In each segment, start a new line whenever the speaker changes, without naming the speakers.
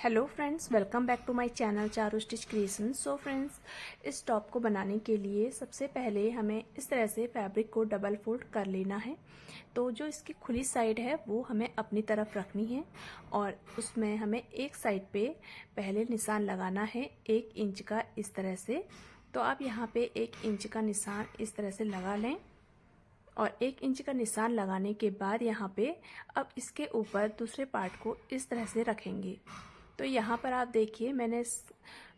Hello friends, welcome back to my channel Charu Stitch Creation. So friends, इस top को बनाने के लिए सबसे पहले हमें इस तरह से फैब्रिक को डबल फोल्ड कर लेना है। तो जो इसकी खुली साइड है वो हमें अपनी तरफ रखनी है और उसमें हमें एक साइड पे पहले निशान लगाना है 1 इंच का, इस तरह से। तो आप यहाँ पे 1 इंच का निशान इस तरह से लगा लें और 1 इंच का निशान लगाने के बाद यहाँ पे अब इसके ऊपर दूसरे पार्ट को इस तरह से रखेंगे। तो यहाँ पर आप देखिए, मैंने इस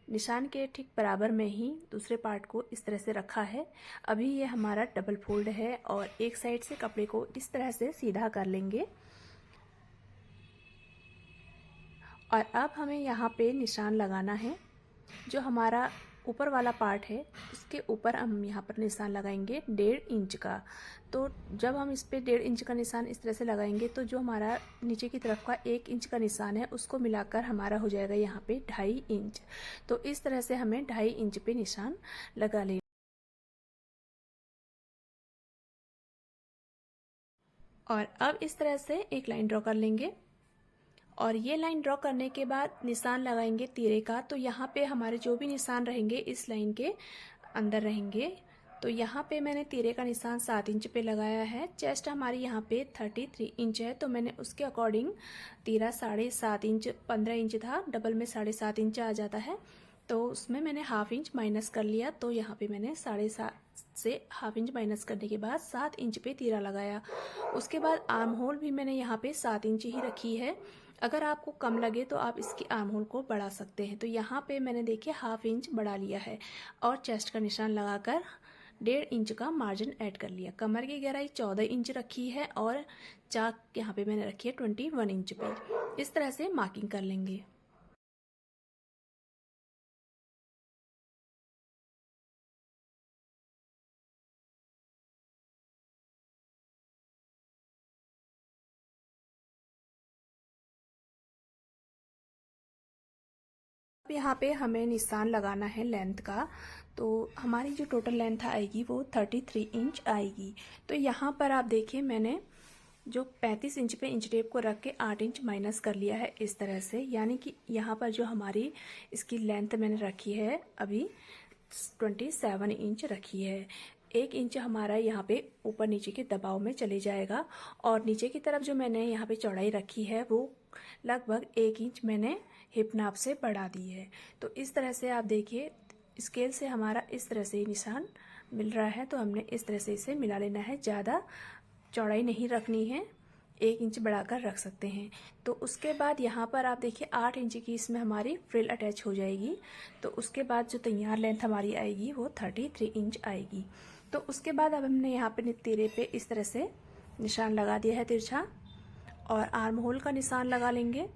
निशान के ठीक बराबर में ही दूसरे पार्ट को इस तरह से रखा है। अभी ये हमारा डबल फोल्ड है और एक साइड से कपड़े को इस तरह से सीधा कर लेंगे और अब हमें यहाँ पे निशान लगाना है। जो हमारा ऊपर वाला पार्ट है उसके ऊपर हम यहाँ पर निशान लगाएंगे 1.5 इंच का। तो जब हम इस पे 1.5 इंच का निशान इस तरह से लगाएंगे तो जो हमारा नीचे की तरफ का 1 इंच का निशान है उसको मिलाकर हमारा हो जाएगा यहाँ पे 2.5 इंच। तो इस तरह से हमें 2.5 इंच पे निशान लगा लेना। और अब इस तरह से एक लाइन ड्रॉ कर लेंगे और ये लाइन ड्रॉ करने के बाद निशान लगाएंगे तिरे का। तो यहाँ पे हमारे जो भी निशान रहेंगे इस लाइन के अंदर रहेंगे। तो यहाँ पे मैंने तिरे का निशान 7 इंच पे लगाया है। चेस्ट हमारी यहाँ पे 33 इंच है, तो मैंने उसके अकॉर्डिंग तिरा 7.5 इंच, 15 इंच था, डबल में 7.5 इंच आ जाता है। तो उसमें मैंने ½ इंच माइनस कर लिया। तो यहाँ पे मैंने 7.5 से ½ इंच माइनस करने के बाद 7 इंच पे तिरा लगाया। उसके बाद आर्म होल भी मैंने यहाँ पे 7 इंच ही रखी है। अगर आपको कम लगे तो आप इसकी आर्म होल को बढ़ा सकते हैं। तो यहाँ पे मैंने देखिए ½ इंच बढ़ा लिया है और चेस्ट का निशान लगाकर 1.5 इंच का मार्जिन ऐड कर लिया। कमर की गहराई 14 इंच रखी है और चाक यहाँ पे मैंने रखी है 21 इंच पे। इस तरह से मार्किंग कर लेंगे। अब यहाँ पे हमें निशान लगाना है लेंथ का। तो हमारी जो टोटल लेंथ आएगी वो 33 इंच आएगी। तो यहाँ पर आप देखिए, मैंने जो 35 इंच पे इंच टेप को रख के 8 इंच माइनस कर लिया है इस तरह से। यानी कि यहाँ पर जो हमारी इसकी लेंथ मैंने रखी है अभी 27 इंच रखी है। 1 इंच हमारा यहाँ पे ऊपर नीचे के दबाव में चले जाएगा और नीचे की तरफ जो मैंने यहाँ पे चौड़ाई रखी है वो लगभग 1 इंच मैंने हिप नाप से बढ़ा दी है। तो इस तरह से आप देखिए, स्केल से हमारा इस तरह से निशान मिल रहा है। तो हमने इस तरह से इसे मिला लेना है, ज़्यादा चौड़ाई नहीं रखनी है, 1 इंच बढ़ाकर रख सकते हैं। तो उसके बाद यहाँ पर आप देखिए 8 इंच की इसमें हमारी फ्रिल अटैच हो जाएगी। तो उसके बाद जो तैयार लेंथ हमारी आएगी वो 33 इंच आएगी। तो उसके बाद अब हमने यहाँ पे तिरे पे इस तरह से निशान लगा दिया है तिरछा और आर्म होल का निशान लगा लेंगे।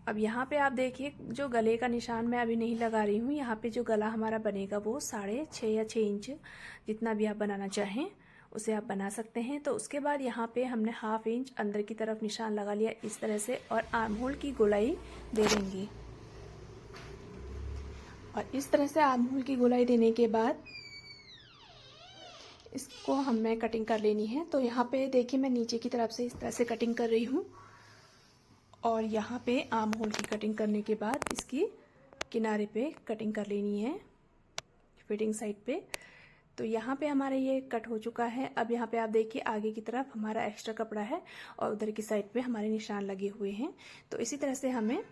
अब यहाँ पे आप देखिए, जो गले का निशान मैं अभी नहीं लगा रही हूँ। यहाँ पे जो गला हमारा बनेगा वो 6.5 या 6 इंच, जितना भी आप बनाना चाहें उसे आप बना सकते हैं। तो उसके बाद यहाँ पे हमने ½ इंच अंदर की तरफ निशान लगा लिया इस तरह से और आर्म होल की गोलाई दे देंगे। और इस तरह से आर्म होल की गोलाई देने के बाद इसको हमें कटिंग कर लेनी है। तो यहाँ पे देखिए, मैं नीचे की तरफ से इस तरह से कटिंग कर रही हूँ और यहाँ पे आर्म होल की कटिंग करने के बाद इसकी किनारे पे कटिंग कर लेनी है, फिटिंग साइड पे। तो यहाँ पे हमारा ये कट हो चुका है। अब यहाँ पे आप देखिए, आगे की तरफ हमारा एक्स्ट्रा कपड़ा है और उधर की साइड पे हमारे निशान लगे हुए हैं। तो इसी तरह से हमें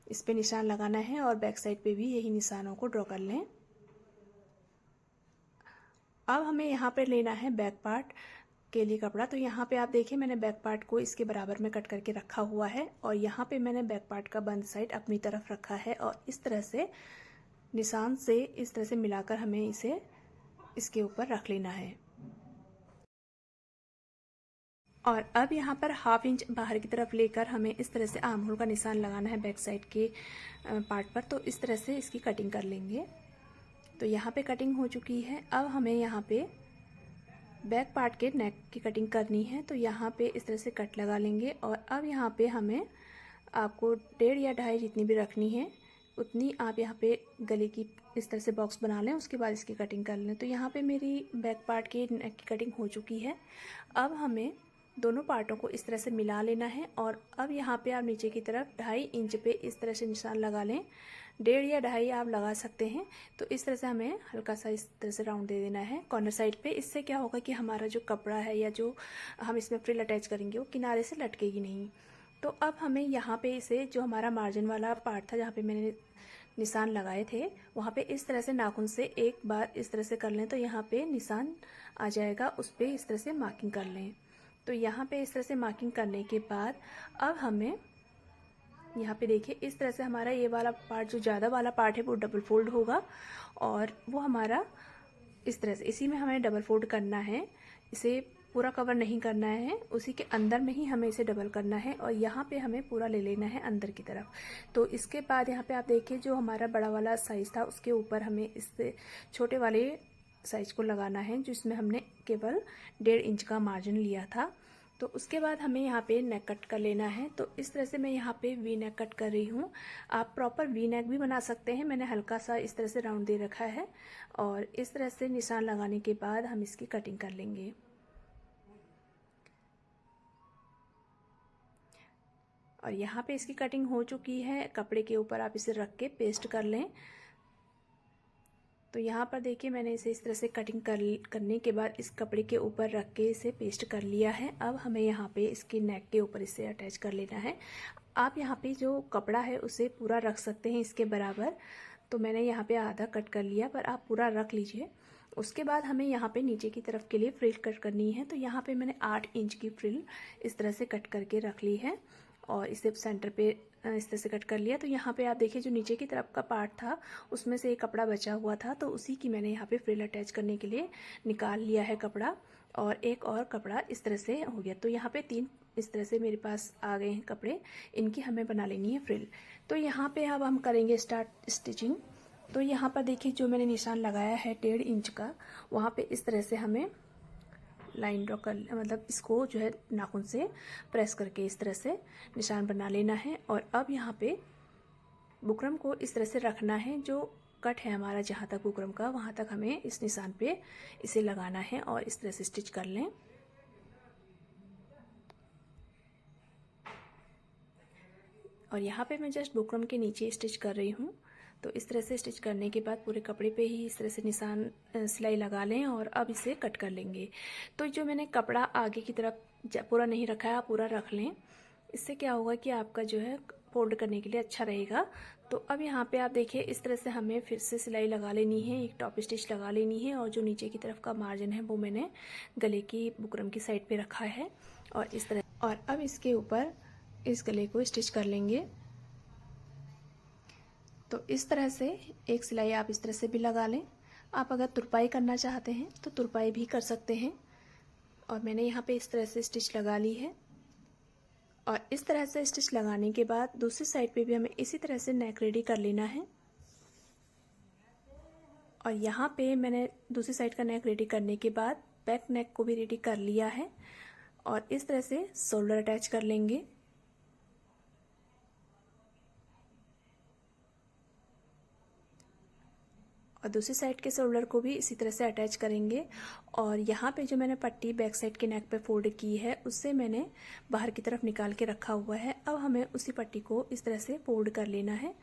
इस पे निशान लगाना है और बैक साइड पे भी यही निशानों को ड्रॉ कर लें। अब हमें यहाँ पे लेना है बैक पार्ट के लिए कपड़ा। तो यहाँ पे आप देखिए, मैंने बैक पार्ट को इसके बराबर में कट करके रखा हुआ है और यहाँ पे मैंने बैक पार्ट का बंद साइड अपनी तरफ रखा है और इस तरह से निशान से इस तरह से मिलाकर हमें इसे इसके ऊपर रख लेना है। और अब यहाँ पर ½ इंच बाहर की तरफ लेकर हमें इस तरह से आर्म होल का निशान लगाना है बैक साइड के पार्ट पर। तो इस तरह से इसकी कटिंग कर लेंगे। तो यहाँ पे कटिंग हो चुकी है। अब हमें यहाँ पे बैक पार्ट के नेक की कटिंग करनी है। तो यहाँ पे इस तरह से कट लगा लेंगे और अब यहाँ पे हमें आपको 1.5 या 2.5 जितनी भी रखनी है उतनी आप यहाँ पे गले की इस तरह से बॉक्स बना लें। उसके बाद इसकी कटिंग कर लें। तो यहाँ पे मेरी बैक पार्ट की नेक की कटिंग हो चुकी है। अब हमें दोनों पार्टों को इस तरह से मिला लेना है। और अब यहाँ पे आप नीचे की तरफ 2.5 इंच पे इस तरह से निशान लगा लें, 1.5 या 2.5 आप लगा सकते हैं। तो इस तरह से हमें हल्का सा इस तरह से राउंड दे देना है कॉर्नर साइड पे। इससे क्या होगा कि हमारा जो कपड़ा है या जो हम इसमें फ्रिल अटैच करेंगे वो किनारे से लटकेगी नहीं। तो अब हमें यहाँ पे इसे जो हमारा मार्जिन वाला पार्ट था जहाँ पे मैंने निशान लगाए थे वहाँ पे इस तरह से नाखून से एक बार इस तरह से कर लें तो यहाँ पे निशान आ जाएगा, उस पर इस तरह से मार्किंग कर लें। तो यहाँ पे इस तरह से मार्किंग करने के बाद अब हमें यहाँ पे देखिए इस तरह से हमारा ये वाला पार्ट जो ज़्यादा वाला पार्ट है वो डबल फोल्ड होगा और वो हमारा इस तरह से इसी में हमें डबल फोल्ड करना है। इसे पूरा कवर नहीं करना है, उसी के अंदर में ही हमें इसे डबल करना है और यहाँ पे हमें पूरा ले लेना है अंदर की तरफ। तो इसके बाद यहाँ पे आप देखिए जो हमारा बड़ा वाला साइज़ था उसके ऊपर हमें इससे छोटे वाले साइज को लगाना है जिसमें हमने केवल 1.5 इंच का मार्जिन लिया था। तो उसके बाद हमें यहाँ पे नेक कट कर लेना है। तो इस तरह से मैं यहाँ पे वी नेक कट कर रही हूँ। आप प्रॉपर वी नेक भी बना सकते हैं, मैंने हल्का सा इस तरह से राउंड दे रखा है और इस तरह से निशान लगाने के बाद हम इसकी कटिंग कर लेंगे। और यहाँ पे इसकी कटिंग हो चुकी है, कपड़े के ऊपर आप इसे रख के पेस्ट कर लें। तो यहाँ पर देखिए मैंने इसे इस तरह से कटिंग करने के बाद इस कपड़े के ऊपर रख के इसे पेस्ट कर लिया है। अब हमें यहाँ पे इसके नेक के ऊपर इसे अटैच कर लेना है। आप यहाँ पे जो कपड़ा है उसे पूरा रख सकते हैं इसके बराबर। तो मैंने यहाँ पे आधा कट कर लिया, पर आप पूरा रख लीजिए। उसके बाद हमें यहाँ पे नीचे की तरफ के लिए फ्रिल कट करनी है। तो यहाँ पे मैंने 8 इंच की फ्रिल इस तरह से कट करके रख ली है और इसे सेंटर पे इस तरह से कट कर लिया। तो यहाँ पे आप देखिए जो नीचे की तरफ का पार्ट था उसमें से एक कपड़ा बचा हुआ था, तो उसी की मैंने यहाँ पे फ्रिल अटैच करने के लिए निकाल लिया है कपड़ा और एक और कपड़ा इस तरह से हो गया। तो यहाँ पे 3 इस तरह से मेरे पास आ गए हैं कपड़े, इनकी हमें बना लेनी है फ्रिल। तो यहाँ पे अब हम करेंगे स्टार्ट स्टिचिंग। तो यहाँ पर देखिए जो मैंने निशान लगाया है 1.5 इंच का, वहाँ पे इस तरह से हमें लाइन ड्रॉ कर मतलब इसको जो है नाखून से प्रेस करके इस तरह से निशान बना लेना है। और अब यहाँ पे बुकरम को इस तरह से रखना है, जो कट है हमारा जहाँ तक बुकरम का वहाँ तक हमें इस निशान पे इसे लगाना है और इस तरह से स्टिच कर लें। और यहाँ पे मैं जस्ट बुकरम के नीचे स्टिच कर रही हूँ। तो इस तरह से स्टिच करने के बाद पूरे कपड़े पे ही इस तरह से निशान सिलाई लगा लें और अब इसे कट कर लेंगे। तो जो मैंने कपड़ा आगे की तरफ पूरा नहीं रखा है आप पूरा रख लें, इससे क्या होगा कि आपका जो है फोल्ड करने के लिए अच्छा रहेगा। तो अब यहाँ पे आप देखिए इस तरह से हमें फिर से सिलाई लगा लेनी है, एक टॉप स्टिच लगा लेनी है और जो नीचे की तरफ का मार्जिन है वो मैंने गले की बुकरम की साइड पे रखा है और इस तरह। और अब इसके ऊपर इस गले को स्टिच कर लेंगे। तो इस तरह से एक सिलाई आप इस तरह से भी लगा लें। आप अगर तुरपाई करना चाहते हैं तो तुरपाई भी कर सकते हैं। और मैंने यहाँ पे इस तरह से स्टिच लगा ली है। और इस तरह से स्टिच लगाने के बाद दूसरी साइड पे भी हमें इसी तरह से नेक रेडी कर लेना है। और यहाँ पे मैंने दूसरी साइड का नेक रेडी करने के बाद बैक नेक को भी रेडी कर लिया है और इस तरह से शोल्डर अटैच कर लेंगे। और दूसरी साइड के शोल्डर को भी इसी तरह से अटैच करेंगे। और यहाँ पे जो मैंने पट्टी बैक साइड के नेक पे फोल्ड की है उससे मैंने बाहर की तरफ निकाल के रखा हुआ है। अब हमें उसी पट्टी को इस तरह से फोल्ड कर लेना है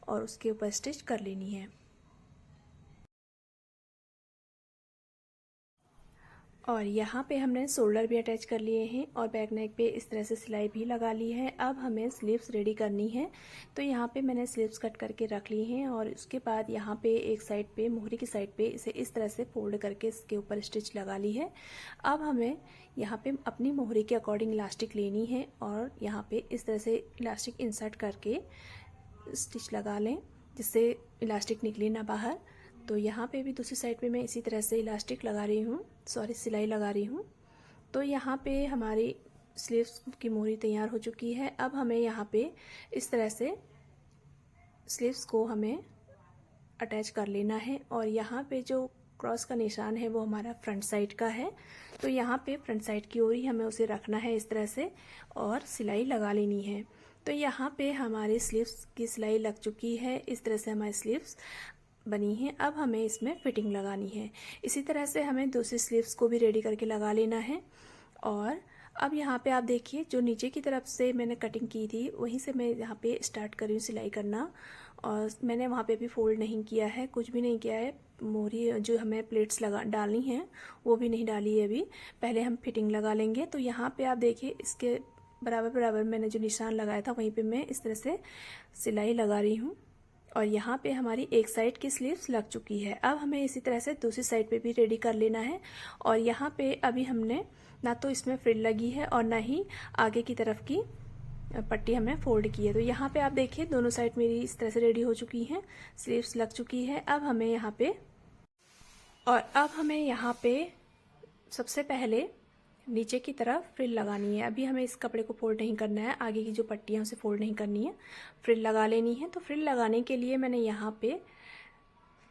और उसके ऊपर स्टिच कर लेनी है। और यहाँ पे हमने शोल्डर भी अटैच कर लिए हैं और बैक नेक पे इस तरह से सिलाई भी लगा ली है। अब हमें स्लीव्स रेडी करनी है। तो यहाँ पे मैंने स्लीव्स कट करके रख ली हैं और उसके बाद यहाँ पे एक साइड पे मोहरी की साइड पे इसे इस तरह से फोल्ड करके इसके ऊपर स्टिच लगा ली है। अब हमें यहाँ पे अपनी मोहरी के अकॉर्डिंग इलास्टिक लेनी है और यहाँ पे इस तरह से इलास्टिक इंसर्ट करके स्टिच लगा लें जिससे इलास्टिक निकले ना बाहर। तो यहाँ पे भी दूसरी साइड पे मैं इसी तरह से इलास्टिक लगा रही हूँ, सिलाई लगा रही हूँ। तो यहाँ पे हमारी स्लीव्स की मोहरी तैयार हो चुकी है। अब हमें यहाँ पे इस तरह से स्लीव्स को हमें अटैच कर लेना है और यहाँ पे जो क्रॉस का निशान है वो हमारा फ्रंट साइड का है। तो यहाँ पे फ्रंट साइड की ओर ही हमें उसे रखना है इस तरह से और सिलाई लगा लेनी है। तो यहाँ पे हमारी स्लीव्स की सिलाई लग चुकी है, इस तरह से हमारी स्लीव्स बनी है। अब हमें इसमें फिटिंग लगानी है। इसी तरह से हमें दूसरी स्लीव्स को भी रेडी करके लगा लेना है। और अब यहाँ पे आप देखिए जो नीचे की तरफ से मैंने कटिंग की थी वहीं से मैं यहाँ पे स्टार्ट कर रही हूँ सिलाई करना। और मैंने वहाँ पे भी फोल्ड नहीं किया है, कुछ भी नहीं किया है। मोहरी जो हमें प्लेट्स लगा डालनी है वो भी नहीं डाली है अभी। पहले हम फिटिंग लगा लेंगे। तो यहाँ पे आप देखिए इसके बराबर बराबर मैंने जो निशान लगाया था वहीं पे मैं इस तरह से सिलाई लगा रही हूँ। और यहाँ पे हमारी एक साइड की स्लीव्स लग चुकी है। अब हमें इसी तरह से दूसरी साइड पे भी रेडी कर लेना है। और यहाँ पे अभी हमने ना तो इसमें फ्रिल लगी है और ना ही आगे की तरफ की पट्टी हमने फोल्ड की है। तो यहाँ पे आप देखिए दोनों साइड मेरी इस तरह से रेडी हो चुकी हैं, स्लीव्स लग चुकी है। अब हमें यहाँ पे सबसे पहले नीचे की तरफ फ्रिल लगानी है। अभी हमें इस कपड़े को फोल्ड नहीं करना है, आगे की जो पट्टी है उसे फोल्ड नहीं करनी है, फ्रिल लगा लेनी है। तो फ्रिल लगाने के लिए मैंने यहाँ पे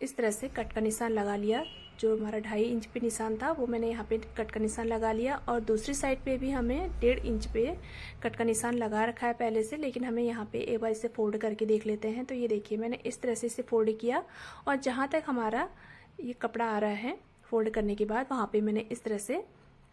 इस तरह से कट का निशान लगा लिया। जो हमारा 2.5 इंच पे निशान था वो मैंने यहाँ पे कट का निशान लगा लिया। और दूसरी साइड पे भी हमें 1.5 इंच पे कट का निशान लगा रखा है पहले से, लेकिन हमें यहाँ पे एक बार इसे फोल्ड करके देख लेते हैं। तो ये देखिए मैंने इस तरह से इसे फोल्ड किया और जहाँ तक हमारा ये कपड़ा आ रहा है फोल्ड करने के बाद वहाँ पे मैंने इस तरह से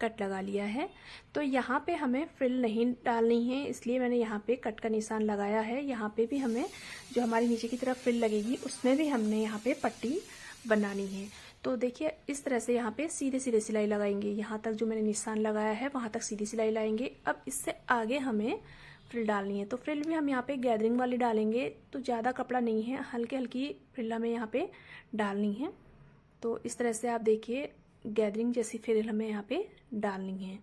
कट लगा लिया है। तो यहाँ पे हमें फ्रिल नहीं डालनी है, इसलिए मैंने यहाँ पे कट का निशान लगाया है। यहाँ पे भी हमें जो हमारी नीचे की तरफ फ्रिल लगेगी उसमें भी हमने यहाँ पे पट्टी बनानी है। तो देखिए इस तरह से यहाँ पे सीधे सीधे सिलाई लगाएंगे। यहाँ तक जो मैंने निशान लगाया है वहाँ तक सीधी सिलाई लाएंगे। अब इससे आगे हमें फ्रिल डालनी है। तो फ्रिल भी हम यहाँ पे गैदरिंग वाली डालेंगे, तो ज़्यादा कपड़ा नहीं है, हल्की हल्की फ्रिल हमें यहाँ पे डालनी है। तो इस तरह से आप देखिए गैदरिंग जैसी फ्रिल हमें यहाँ पे डालनी है।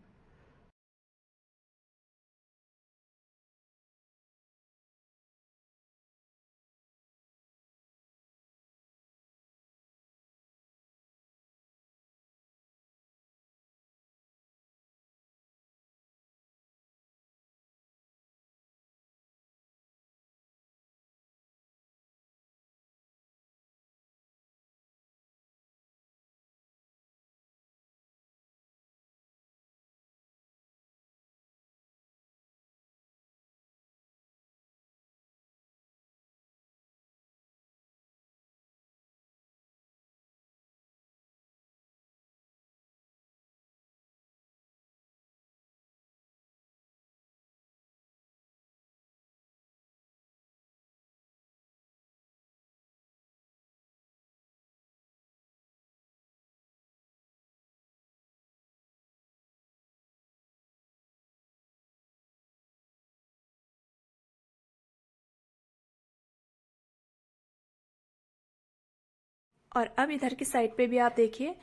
और अब इधर की साइड पे भी आप देखिए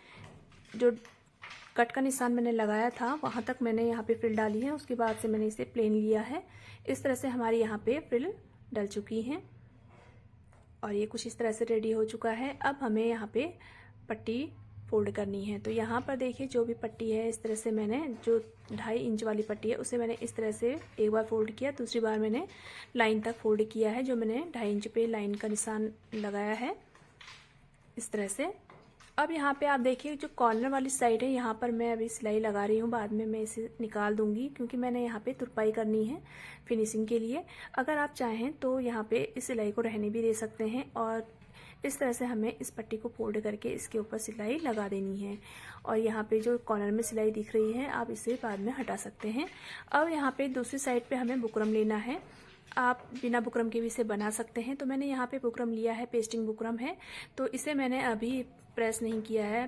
जो कट का निशान मैंने लगाया था वहाँ तक मैंने यहाँ पे फ्रिल डाली है, उसके बाद से मैंने इसे प्लेन लिया है। इस तरह से हमारी यहाँ पे फ्रिल डल चुकी हैं और ये कुछ इस तरह से रेडी हो चुका है। अब हमें यहाँ पे पट्टी फोल्ड करनी है। तो यहाँ पर देखिए जो भी पट्टी है इस तरह से मैंने जो 2.5 इंच वाली पट्टी है उसे मैंने इस तरह से एक बार फोल्ड किया, दूसरी बार मैंने लाइन तक फोल्ड किया है। जो मैंने 2.5 इंच पे लाइन का निशान लगाया है इस तरह से। अब यहाँ पे आप देखिए जो कॉर्नर वाली साइड है यहाँ पर मैं अभी सिलाई लगा रही हूँ, बाद में मैं इसे निकाल दूंगी क्योंकि मैंने यहाँ पे तुरपाई करनी है फिनिशिंग के लिए। अगर आप चाहें तो यहाँ पे इस सिलाई को रहने भी दे सकते हैं और इस तरह से हमें इस पट्टी को फोल्ड करके इसके ऊपर सिलाई लगा देनी है। और यहाँ पे जो कॉर्नर में सिलाई दिख रही है आप इसे बाद में हटा सकते हैं। अब यहाँ पे दूसरी साइड पे हमें बुकरम लेना है। आप बिना बुकरम के भी इसे बना सकते हैं। तो मैंने यहाँ पे बुकरम लिया है, पेस्टिंग बुकरम है। तो इसे मैंने अभी प्रेस नहीं किया है,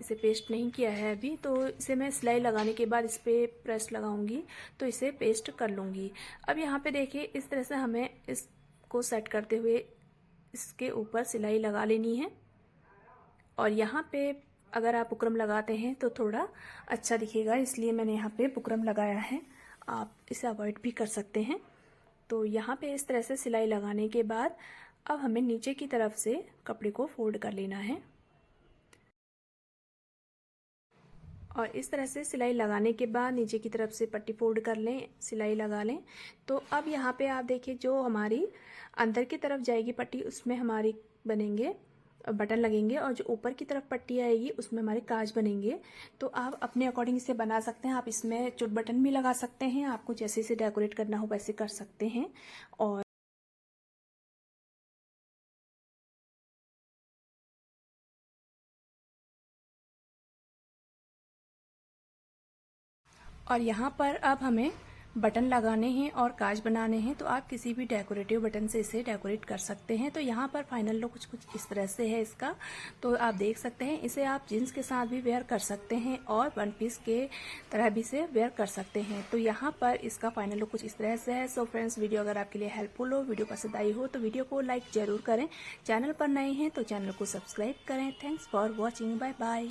इसे पेस्ट नहीं किया है अभी। तो इसे मैं सिलाई लगाने के बाद इस पर प्रेस लगाऊंगी तो इसे पेस्ट कर लूँगी। अब यहाँ पे देखिए इस तरह से हमें इसको सेट करते हुए इसके ऊपर सिलाई लगा लेनी है। और यहाँ पे अगर आप बुकरम लगाते हैं तो थोड़ा अच्छा दिखेगा, इसलिए मैंने यहाँ पे बुकरम लगाया है। आप इसे अवॉइड भी कर सकते हैं। तो यहाँ पे इस तरह से सिलाई लगाने के बाद अब हमें नीचे की तरफ से कपड़े को फोल्ड कर लेना है। और इस तरह से सिलाई लगाने के बाद नीचे की तरफ से पट्टी फोल्ड कर लें, सिलाई लगा लें। तो अब यहाँ पे आप देखिए जो हमारी अंदर की तरफ जाएगी पट्टी उसमें हमारी बनेंगे बटन लगेंगे और जो ऊपर की तरफ पट्टी आएगी उसमें हमारे काज बनेंगे। तो आप अपने अकॉर्डिंग इसे बना सकते हैं। आप इसमें चुट बटन भी लगा सकते हैं, आपको जैसे इसे डेकोरेट करना हो वैसे कर सकते हैं। और और यहाँ पर अब हमें बटन लगाने हैं और काज बनाने हैं, तो आप किसी भी डेकोरेटिव बटन से इसे डेकोरेट कर सकते हैं। तो यहाँ पर फाइनल लुक कुछ इस तरह से है इसका, तो आप देख सकते हैं। इसे आप जीन्स के साथ भी वेयर कर सकते हैं और वन पीस के तरह भी इसे वेयर कर सकते हैं। तो यहाँ पर इसका फाइनल लुक कुछ इस तरह से है। सो फ्रेंड्स, वीडियो अगर आपके लिए हेल्पफुल हो, वीडियो पसंद आई हो तो वीडियो को लाइक जरूर करें। चैनल पर नए हैं तो चैनल को सब्सक्राइब करें। Thanks for watching, bye bye.